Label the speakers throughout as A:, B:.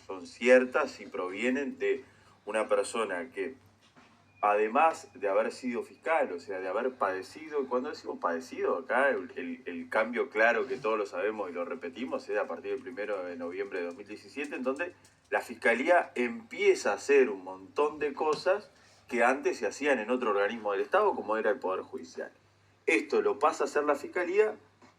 A: son ciertas y provienen de una persona que, además de haber sido fiscal, o sea, de haber padecido, y cuando decimos padecido, acá el cambio claro que todos lo sabemos y lo repetimos es a partir del 1 de noviembre de 2017, en donde la Fiscalía empieza a hacer un montón de cosas que antes se hacían en otro organismo del Estado, como era el Poder Judicial. Esto lo pasa a hacer la Fiscalía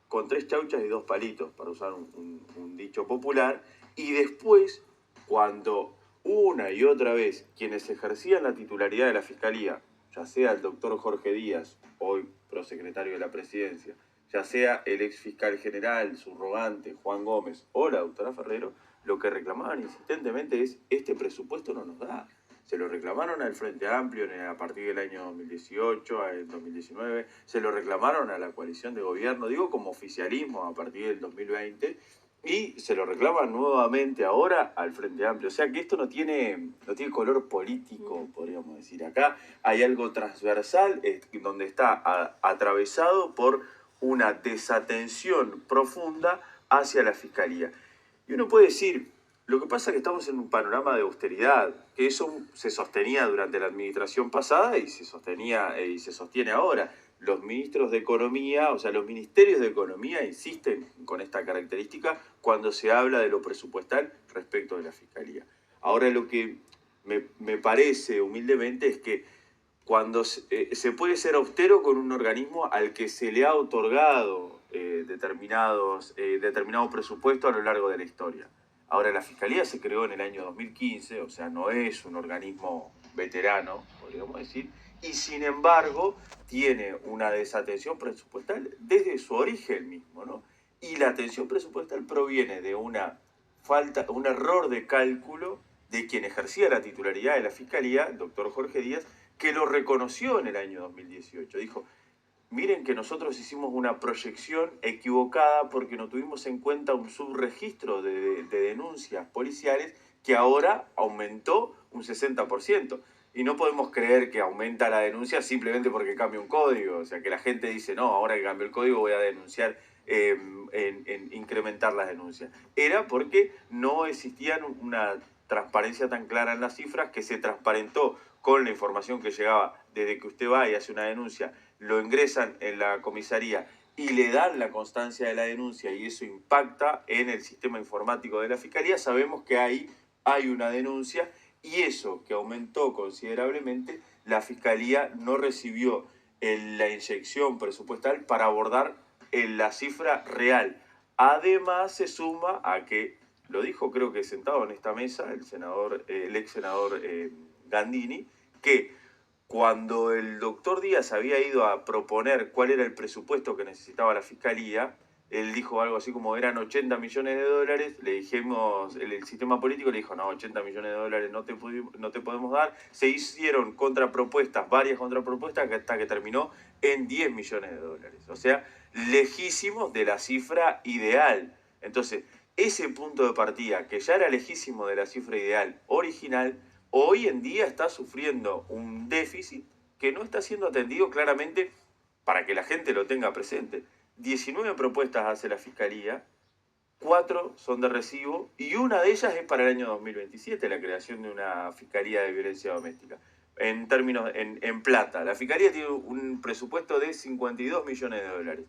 A: con 3 chauchas y 2 palitos, para usar un dicho popular, y después, cuando una y otra vez quienes ejercían la titularidad de la Fiscalía, ya sea el doctor Jorge Díaz, hoy prosecretario de la Presidencia, ya sea el ex fiscal general, subrogante, Juan Gómez, o la doctora Ferrero, lo que reclamaban insistentemente es: este presupuesto no nos da. Se lo reclamaron al Frente Amplio a partir del año 2018, al 2019, se lo reclamaron a la coalición de gobierno, digo como oficialismo a partir del 2020, y se lo reclaman nuevamente ahora al Frente Amplio. O sea que esto no tiene color político, podríamos decir. Acá hay algo transversal donde está atravesado por una desatención profunda hacia la Fiscalía. Y uno puede decir, lo que pasa es que estamos en un panorama de austeridad, que eso se sostenía durante la administración pasada y se sostiene ahora. Los ministros de Economía, o sea, los ministerios de Economía insisten con esta característica cuando se habla de lo presupuestal respecto de la Fiscalía. Ahora, lo que me parece humildemente es que cuando se puede ser austero con un organismo al que se le ha otorgado determinado presupuesto a lo largo de la historia. Ahora, la Fiscalía se creó en el año 2015, o sea, no es un organismo veterano, podríamos decir, y sin embargo tiene una desatención presupuestal desde su origen mismo, ¿no? Y la atención presupuestal proviene de un error de cálculo de quien ejercía la titularidad de la Fiscalía, el doctor Jorge Díaz, que lo reconoció en el año 2018. Dijo: miren que nosotros hicimos una proyección equivocada porque no tuvimos en cuenta un subregistro de denuncias policiales que ahora aumentó un 60%. Y no podemos creer que aumenta la denuncia simplemente porque cambia un código. O sea, que la gente dice: no, ahora que cambió el código voy a denunciar, en incrementar las denuncias. Era porque no existía una transparencia tan clara en las cifras, que se transparentó con la información que llegaba desde que usted va y hace una denuncia, lo ingresan en la comisaría y le dan la constancia de la denuncia, y eso impacta en el sistema informático de la Fiscalía. Sabemos que ahí hay una denuncia, y eso que aumentó considerablemente, la Fiscalía no recibió la inyección presupuestal para abordar la cifra real. Además, se suma a que, lo dijo creo que sentado en esta mesa el ex senador Gandini, que cuando el doctor Díaz había ido a proponer cuál era el presupuesto que necesitaba la Fiscalía, él dijo algo así como: eran 80 millones de dólares, le dijimos, el sistema político le dijo: no, 80 millones de dólares no te podemos dar. Se hicieron contrapropuestas, varias contrapropuestas, hasta que terminó en 10 millones de dólares. O sea, lejísimos de la cifra ideal. Entonces, ese punto de partida, que ya era lejísimo de la cifra ideal original, hoy en día está sufriendo un déficit que no está siendo atendido claramente, para que la gente lo tenga presente. 19 propuestas hace la Fiscalía, 4 son de recibo, y una de ellas es para el año 2027, la creación de una Fiscalía de Violencia Doméstica. En términos, en plata, la Fiscalía tiene un presupuesto de 52 millones de dólares.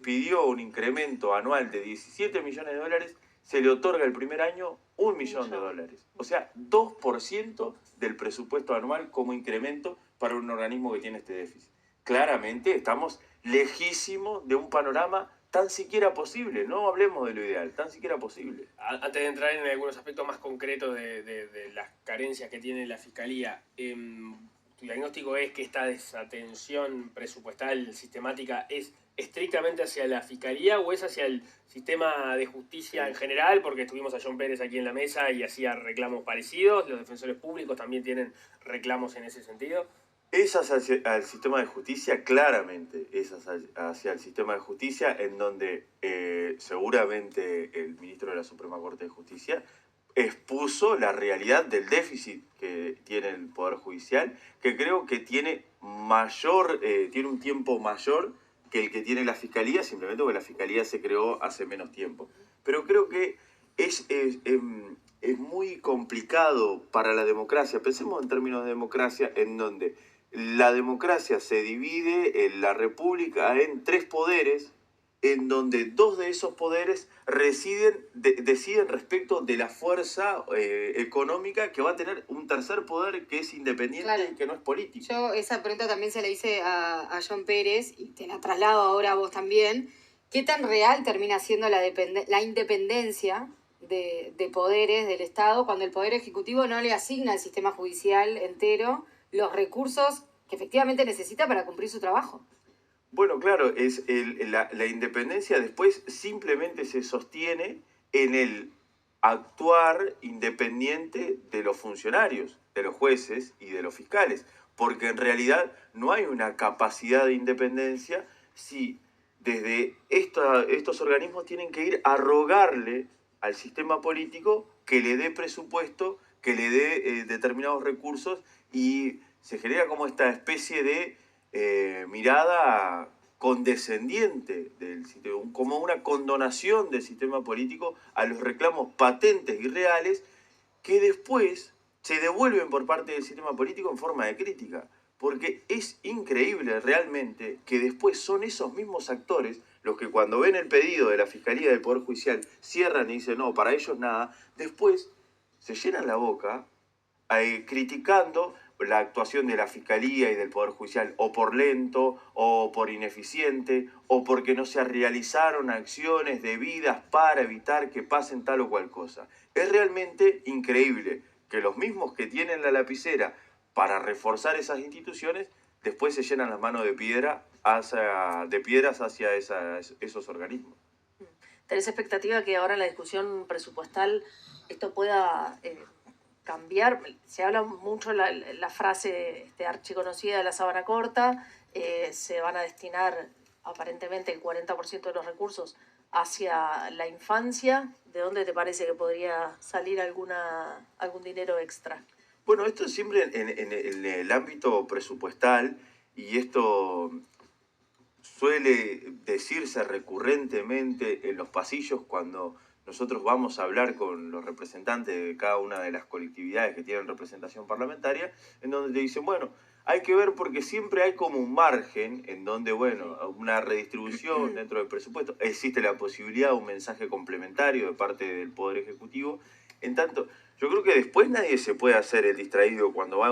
A: Pidió un incremento anual de 17 millones de dólares, se le otorga el primer año 1 millón de dólares. O sea, 2% del presupuesto anual como incremento para un organismo que tiene este déficit. Claramente estamos lejísimos de un panorama tan siquiera posible. No hablemos de lo ideal, tan siquiera posible.
B: Antes de entrar en algunos aspectos más concretos de las carencias que tiene la Fiscalía, ¿tu diagnóstico es que esta desatención presupuestal sistemática es estrictamente hacia la Fiscalía o es hacia el sistema de justicia en general? Porque estuvimos a John Pérez aquí en la mesa y hacía reclamos parecidos. Los defensores públicos también tienen reclamos en ese sentido.
A: Es hacia el sistema de justicia, claramente es hacia el sistema de justicia, en donde seguramente el ministro de la Suprema Corte de Justicia expuso la realidad del déficit que tiene el Poder Judicial, que creo que tiene un tiempo mayor que el que tiene la Fiscalía, simplemente porque la Fiscalía se creó hace menos tiempo. Pero creo que es es muy complicado para la democracia. Pensemos en términos de democracia, en donde la democracia se divide en la república en tres poderes, en donde dos de esos poderes deciden respecto de la fuerza económica que va a tener un tercer poder que es independiente, claro, y que no es político.
C: Yo esa pregunta también se la hice a John Pérez y te la traslado ahora a vos también. ¿Qué tan real termina siendo la independencia de poderes del Estado cuando el Poder Ejecutivo no le asigna al sistema judicial entero los recursos que efectivamente necesita para cumplir su trabajo?
A: Bueno, claro, la independencia después simplemente se sostiene en el actuar independiente de los funcionarios, de los jueces y de los fiscales, porque en realidad no hay una capacidad de independencia si desde estos organismos tienen que ir a rogarle al sistema político que le dé presupuesto, que le dé determinados recursos, y se genera como esta especie de mirada condescendiente del sistema, como una condonación del sistema político a los reclamos patentes y reales que después se devuelven por parte del sistema político en forma de crítica. Porque es increíble realmente que después son esos mismos actores los que cuando ven el pedido de la Fiscalía del Poder Judicial cierran y dicen no, para ellos nada, después se llenan la boca criticando la actuación de la Fiscalía y del Poder Judicial, o por lento, o por ineficiente, o porque no se realizaron acciones debidas para evitar que pasen tal o cual cosa. Es realmente increíble que los mismos que tienen la lapicera para reforzar esas instituciones, después se llenan las manos de piedras hacia esos organismos.
D: ¿Tenés expectativa que ahora en la discusión presupuestal esto pueda cambiar? Se habla mucho la frase archiconocida de la sábana corta, se van a destinar aparentemente el 40% de los recursos hacia la infancia. ¿De dónde te parece que podría salir algún dinero extra?
A: Bueno, esto siempre en el ámbito presupuestal, y esto suele decirse recurrentemente en los pasillos cuando nosotros vamos a hablar con los representantes de cada una de las colectividades que tienen representación parlamentaria, en donde te dicen, bueno, hay que ver porque siempre hay como un margen en donde, bueno, una redistribución dentro del presupuesto, existe la posibilidad de un mensaje complementario de parte del Poder Ejecutivo. En tanto, yo creo que después nadie se puede hacer el distraído cuando va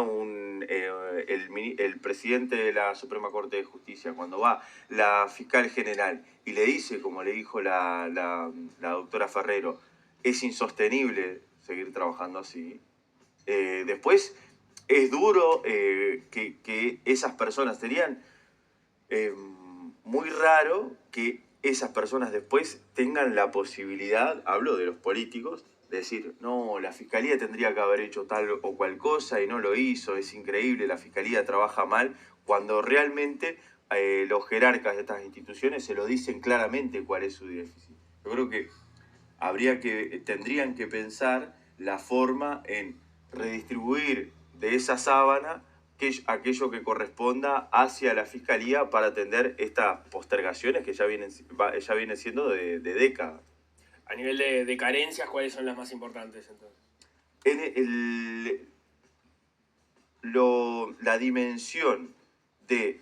A: el presidente de la Suprema Corte de Justicia, cuando va la fiscal general y le dice, como le dijo la doctora Ferrero, es insostenible seguir trabajando así. Después es duro que esas personas serían muy raro que esas personas después tengan la posibilidad, hablo de los políticos, de decir, no, la Fiscalía tendría que haber hecho tal o cual cosa y no lo hizo, es increíble, la Fiscalía trabaja mal, cuando realmente los jerarcas de estas instituciones se lo dicen claramente cuál es su déficit. Yo creo que tendrían que pensar la forma en redistribuir de esa sábana aquello que corresponda hacia la Fiscalía para atender estas postergaciones que ya vienen siendo de décadas.
B: A nivel de carencias, ¿cuáles son las más importantes entonces?
A: La dimensión de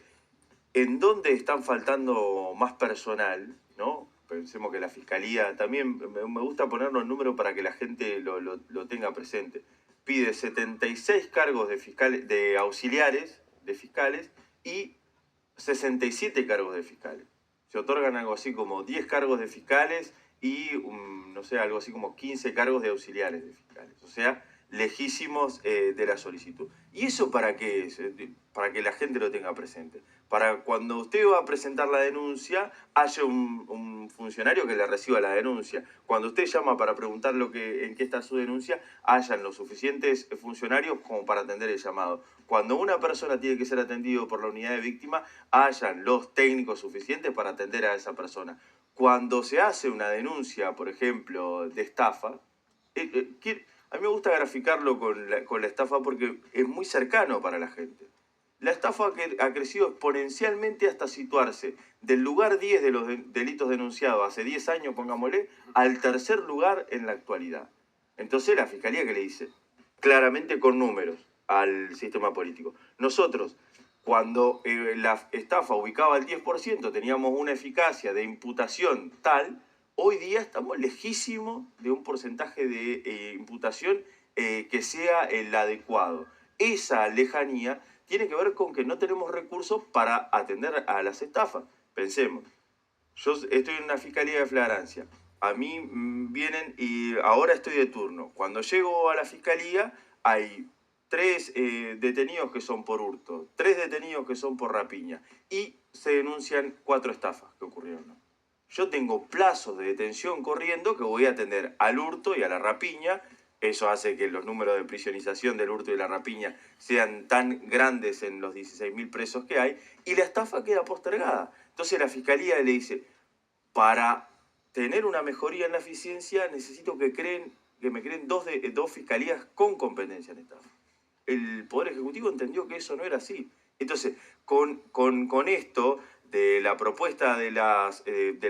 A: en dónde están faltando más personal, ¿no? Pensemos que la Fiscalía, también me gusta ponerlo en número para que la gente lo tenga presente, pide 76 cargos de auxiliares, de fiscales, y 67 cargos de fiscales. Se otorgan algo así como 10 cargos de fiscales y, no sé, algo así como 15 cargos de auxiliares de fiscales. O sea, lejísimos de la solicitud. ¿Y eso para qué es? Para que la gente lo tenga presente. Para cuando usted va a presentar la denuncia, haya un funcionario que le reciba la denuncia. Cuando usted llama para preguntar en qué está su denuncia, hayan los suficientes funcionarios como para atender el llamado. Cuando una persona tiene que ser atendido por la unidad de víctima, hayan los técnicos suficientes para atender a esa persona. Cuando se hace una denuncia, por ejemplo, de estafa, a mí me gusta graficarlo con la estafa porque es muy cercano para la gente. La estafa ha crecido exponencialmente hasta situarse del lugar 10 de los delitos denunciados hace 10 años, pongámosle, al tercer lugar en la actualidad. Entonces la Fiscalía, ¿qué le dice? Claramente con números al sistema político. Nosotros, cuando la estafa ubicaba al 10%, teníamos una eficacia de imputación tal, hoy día estamos lejísimos de un porcentaje de imputación que sea el adecuado. Esa lejanía tiene que ver con que no tenemos recursos para atender a las estafas. Pensemos, yo estoy en una fiscalía de flagrancia. A mí vienen y ahora estoy de turno. Cuando llego a la fiscalía hay 3 detenidos que son por hurto, 3 detenidos que son por rapiña y se denuncian 4 estafas que ocurrieron, ¿no? Yo tengo plazos de detención corriendo que voy a atender al hurto y a la rapiña. Eso hace que los números de prisionización del hurto y la rapiña sean tan grandes en los 16.000 presos que hay, y la estafa queda postergada. Entonces la Fiscalía le dice, para tener una mejoría en la eficiencia necesito que me creen dos fiscalías con competencia en estafa. El Poder Ejecutivo entendió que eso no era así. Entonces, con esto de la propuesta de la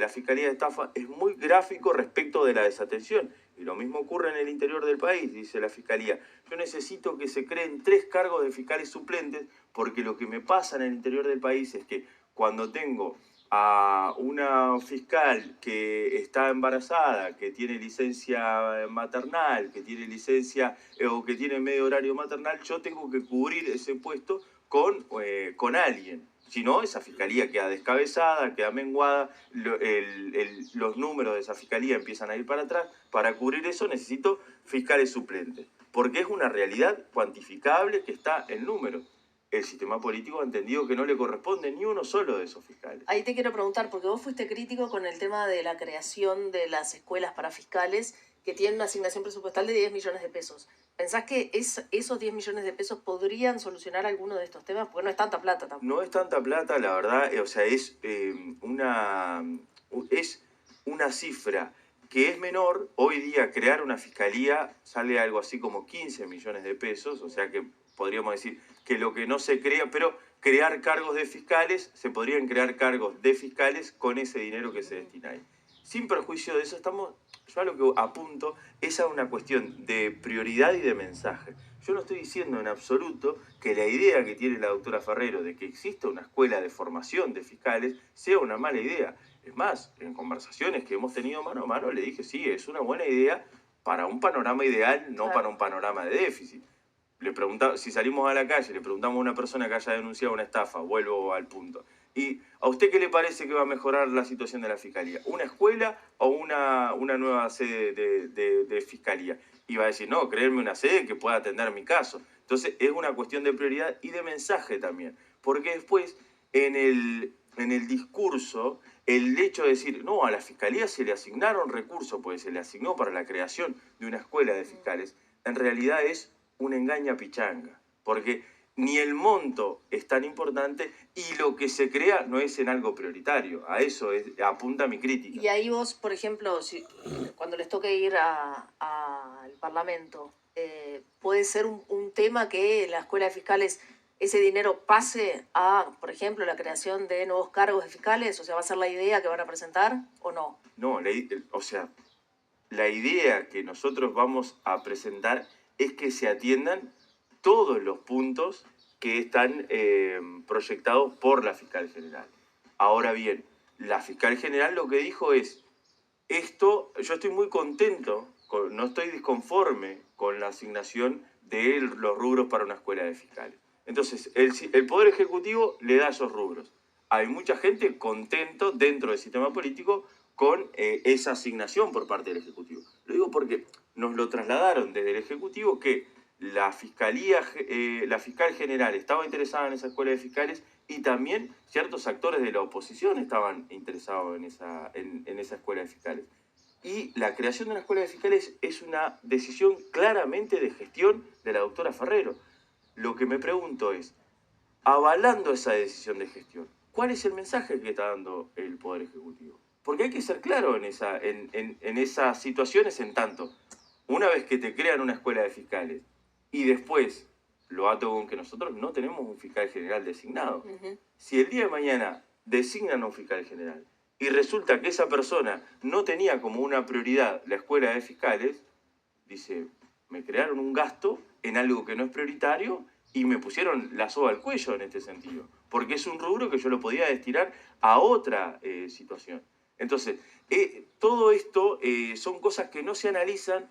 A: Fiscalía de Estafa es muy gráfico respecto de la desatención. Y lo mismo ocurre en el interior del país, dice la Fiscalía. Yo necesito que se creen 3 cargos de fiscales suplentes, porque lo que me pasa en el interior del país es que cuando tengo a una fiscal que está embarazada, que tiene licencia maternal, que tiene licencia o que tiene medio horario maternal, yo tengo que cubrir ese puesto con alguien. Si no, esa fiscalía queda descabezada, queda menguada, los números de esa fiscalía empiezan a ir para atrás. Para cubrir eso necesito fiscales suplentes, porque es una realidad cuantificable que está en números. El sistema político ha entendido que no le corresponde ni uno solo de esos fiscales.
D: Ahí te quiero preguntar, porque vos fuiste crítico con el tema de la creación de las escuelas para fiscales que tienen una asignación presupuestal de 10 millones de pesos. ¿Pensás que esos 10 millones de pesos podrían solucionar alguno de estos temas? Porque no es tanta plata tampoco.
A: No es tanta plata, la verdad, o sea, es una cifra que es menor. Hoy día crear una fiscalía sale algo así como 15 millones de pesos, o sea que podríamos decir que lo que no se crea, pero crear cargos de fiscales, se podrían crear cargos de fiscales con ese dinero que se destina ahí. Sin perjuicio de eso, yo a lo que apunto es a una cuestión de prioridad y de mensaje. Yo no estoy diciendo en absoluto que la idea que tiene la doctora Ferrero de que exista una escuela de formación de fiscales sea una mala idea. Es más, en conversaciones que hemos tenido mano a mano le dije, sí, es una buena idea para un panorama ideal, no para un panorama de déficit. Le preguntaba, si salimos a la calle, le preguntamos a una persona que haya denunciado una estafa, vuelvo al punto. ¿Y a usted qué le parece que va a mejorar la situación de la fiscalía? ¿Una escuela o una nueva sede de fiscalía? Y va a decir, no, créeme, una sede que pueda atender mi caso. Entonces es una cuestión de prioridad y de mensaje también. Porque después, en el discurso, el hecho de decir, no, a la fiscalía se le asignaron recursos, pues se le asignó para la creación de una escuela de fiscales, en realidad es una engaña pichanga, porque ni el monto es tan importante y lo que se crea no es en algo prioritario. A eso apunta mi crítica.
D: Y ahí vos, por ejemplo, cuando les toque ir al Parlamento, puede ser un tema que la Escuela de Fiscales, ese dinero pase a, por ejemplo, la creación de nuevos cargos de fiscales. O sea, ¿va a ser la idea que van a presentar o no?
A: No, la idea que nosotros vamos a presentar es que se atiendan todos los puntos que están proyectados por la fiscal general. Ahora bien, la fiscal general lo que dijo es, yo estoy muy contento, no estoy disconforme con la asignación de los rubros para una escuela de fiscales. Entonces, el Poder Ejecutivo le da esos rubros. Hay mucha gente contento dentro del sistema político con esa asignación por parte del Ejecutivo. Lo digo porque nos lo trasladaron desde el Ejecutivo que la fiscal general estaba interesada en esa escuela de fiscales y también ciertos actores de la oposición estaban interesados en esa escuela de fiscales. Y la creación de una escuela de fiscales es una decisión claramente de gestión de la doctora Ferrero. Lo que me pregunto es, avalando esa decisión de gestión, ¿cuál es el mensaje que está dando el Poder Ejecutivo? Porque hay que ser claro en esas situaciones, en tanto, una vez que te crean una escuela de fiscales y después lo ato con que nosotros no tenemos un fiscal general designado. Si el día de mañana designan a un fiscal general y resulta que esa persona no tenía como una prioridad la escuela de fiscales, Dice, me crearon un gasto en algo que no es prioritario y me pusieron la soga al cuello en este sentido, porque es un rubro que yo lo podía destinar a otra situación. Entonces, todo esto son cosas que no se analizan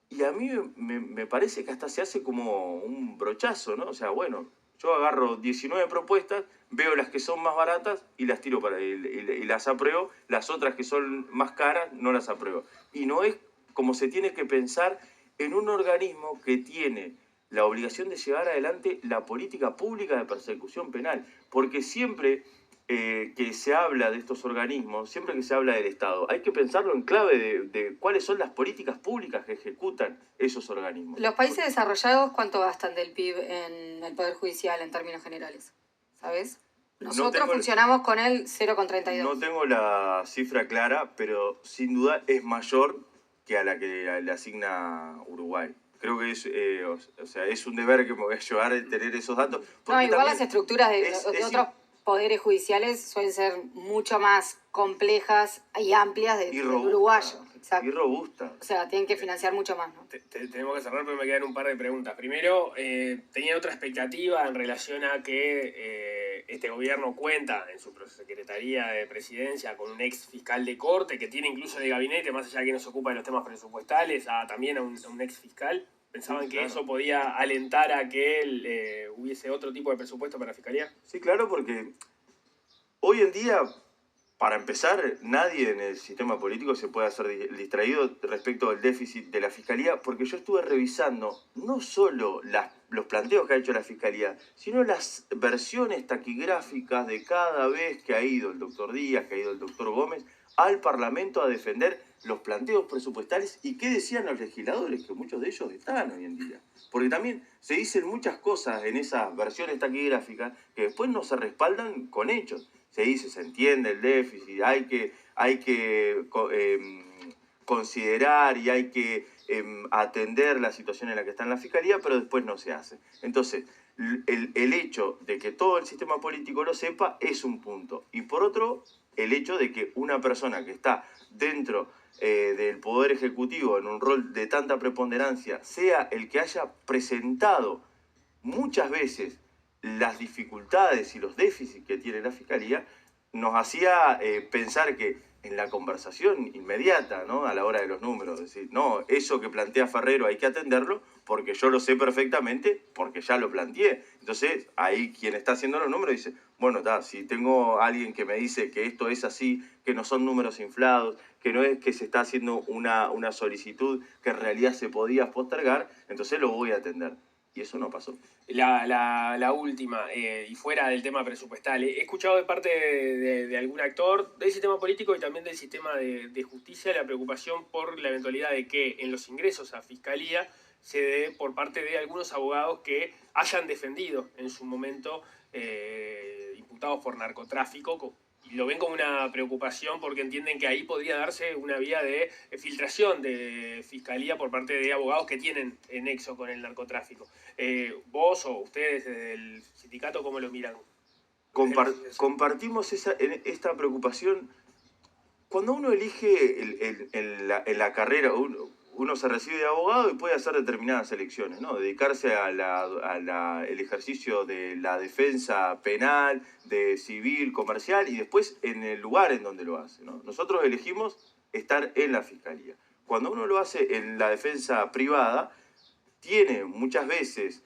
A: y a mí me parece que hasta se hace como un brochazo, ¿no? O sea, bueno, yo agarro 19 propuestas, veo las que son más baratas y las tiro y las apruebo, las otras que son más caras no las apruebo. Y no es como se tiene que pensar en un organismo que tiene la obligación de llevar adelante la política pública de persecución penal, porque siempre que se habla de estos organismos, siempre que se habla del Estado, hay que pensarlo en clave de cuáles son las políticas públicas que ejecutan esos organismos.
C: Los países desarrollados, ¿cuánto gastan del PIB en el Poder Judicial en términos generales? ¿Sabes? Nosotros funcionamos con el 0,32.
A: No tengo la cifra clara, pero sin duda es mayor que a la que le asigna Uruguay. Creo que es un deber que me voy a llevar el tener esos datos.
C: No, igual las estructuras de otros poderes judiciales suelen ser mucho más complejas y amplias del uruguayo. Exacto.
A: Y robusta.
C: O sea, tienen que financiar mucho más, ¿no?
B: Tenemos que cerrar, pero me quedan un par de preguntas. Primero, ¿tenían otra expectativa en relación a que este gobierno cuenta en su secretaría de presidencia con un ex fiscal de corte que tiene incluso de gabinete, más allá de que no se ocupa de los temas presupuestales, también a un ex fiscal? ¿Pensaban que eso podía alentar a que hubiese otro tipo de presupuesto para la Fiscalía?
A: Sí, claro, porque hoy en día, para empezar, nadie en el sistema político se puede hacer distraído respecto al déficit de la Fiscalía, porque yo estuve revisando no solo los planteos que ha hecho la Fiscalía, sino las versiones taquigráficas de cada vez que ha ido el doctor Díaz, que ha ido el doctor Gómez, al Parlamento a defender los planteos presupuestales y qué decían los legisladores, que muchos de ellos están hoy en día. Porque también se dicen muchas cosas en esas versiones taquigráficas que después no se respaldan con hechos. Se dice, se entiende el déficit, hay que considerar y hay que atender la situación en la que está en la Fiscalía, pero después no se hace. Entonces, el hecho de que todo el sistema político lo sepa es un punto. Y por otro, el hecho de que una persona que está dentro del Poder Ejecutivo en un rol de tanta preponderancia sea el que haya presentado muchas veces las dificultades y los déficits que tiene la Fiscalía, nos hacía pensar que en la conversación inmediata, ¿no? A la hora de los números, decir, no, eso que plantea Ferrero hay que atenderlo porque yo lo sé perfectamente, porque ya lo planteé. Entonces, ahí quien está haciendo los números dice, bueno, si tengo a alguien que me dice que esto es así, que no son números inflados, que no es que se está haciendo una solicitud que en realidad se podía postergar, entonces lo voy a atender. Y eso no pasó.
B: La última, y fuera del tema presupuestal, he escuchado de parte de algún actor del sistema político y también del sistema de justicia la preocupación por la eventualidad de que en los ingresos a Fiscalía se dé por parte de algunos abogados que hayan defendido en su momento imputados por narcotráfico. Y lo ven como una preocupación porque entienden que ahí podría darse una vía de filtración de Fiscalía por parte de abogados que tienen nexo con el narcotráfico. ¿Vos o ustedes desde el sindicato cómo lo miran?
A: Compartimos esta preocupación. Cuando uno elige en la carrera, uno se recibe de abogado y puede hacer determinadas elecciones, ¿no? Dedicarse el ejercicio de la defensa penal, de civil, comercial y después en el lugar en donde lo hace, ¿no? Nosotros elegimos estar en la Fiscalía. Cuando uno lo hace en la defensa privada, tiene muchas veces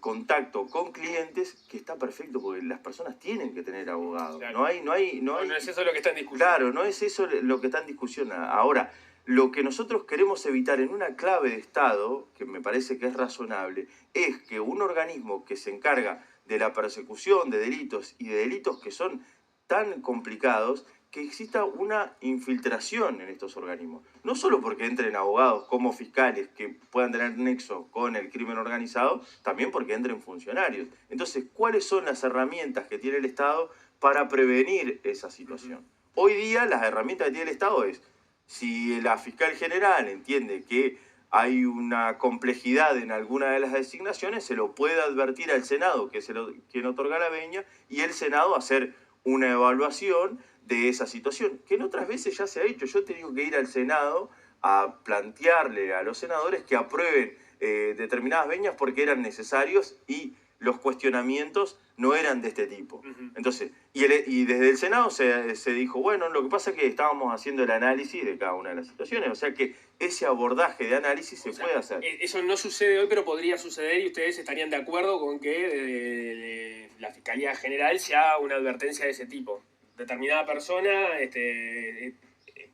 A: contacto con clientes que está perfecto porque las personas tienen que tener abogado.
B: Claro.
A: No
B: es eso lo que está en discusión.
A: Claro, no es eso lo que está en discusión. Ahora, lo que nosotros queremos evitar en una clave de Estado, que me parece que es razonable, es que un organismo que se encarga de la persecución de delitos y de delitos que son tan complicados, que exista una infiltración en estos organismos. No solo porque entren abogados como fiscales que puedan tener nexo con el crimen organizado, también porque entren funcionarios. Entonces, ¿cuáles son las herramientas que tiene el Estado para prevenir esa situación? Hoy día las herramientas que tiene el Estado es, si la fiscal general entiende que hay una complejidad en alguna de las designaciones, se lo puede advertir al Senado, que es quien otorga la venia, y el Senado hacer una evaluación de esa situación, que en otras veces ya se ha hecho. Yo he tenido que ir al Senado a plantearle a los senadores que aprueben determinadas venias porque eran necesarios y los cuestionamientos no eran de este tipo.
B: Ujú.
A: Entonces, y desde el Senado se dijo, bueno, lo que pasa es que estábamos haciendo el análisis de cada una de las situaciones, o sea que ese abordaje de análisis se
B: O sea,
A: puede hacer.
B: Eso no sucede hoy, pero podría suceder y ustedes estarían de acuerdo con que la Fiscalía General se haga una advertencia de ese tipo. Determinada persona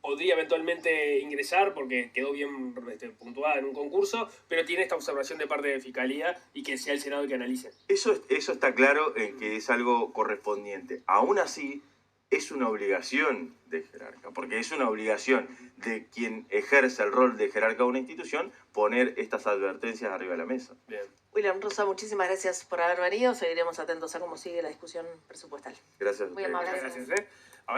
B: podría eventualmente ingresar porque quedó bien puntuada en un concurso, pero tiene esta observación de parte de Fiscalía y que sea el Senado el que analice.
A: Eso está claro en que es algo correspondiente. Aún así, es una obligación de jerarca, porque es una obligación de quien ejerce el rol de jerarca de una institución poner estas advertencias arriba de la mesa.
B: Bien.
D: William Rosa, muchísimas gracias por haber venido. Seguiremos atentos a cómo sigue la discusión presupuestal.
A: Gracias a
D: Muy
A: ustedes.
D: amable.
B: Muchas gracias.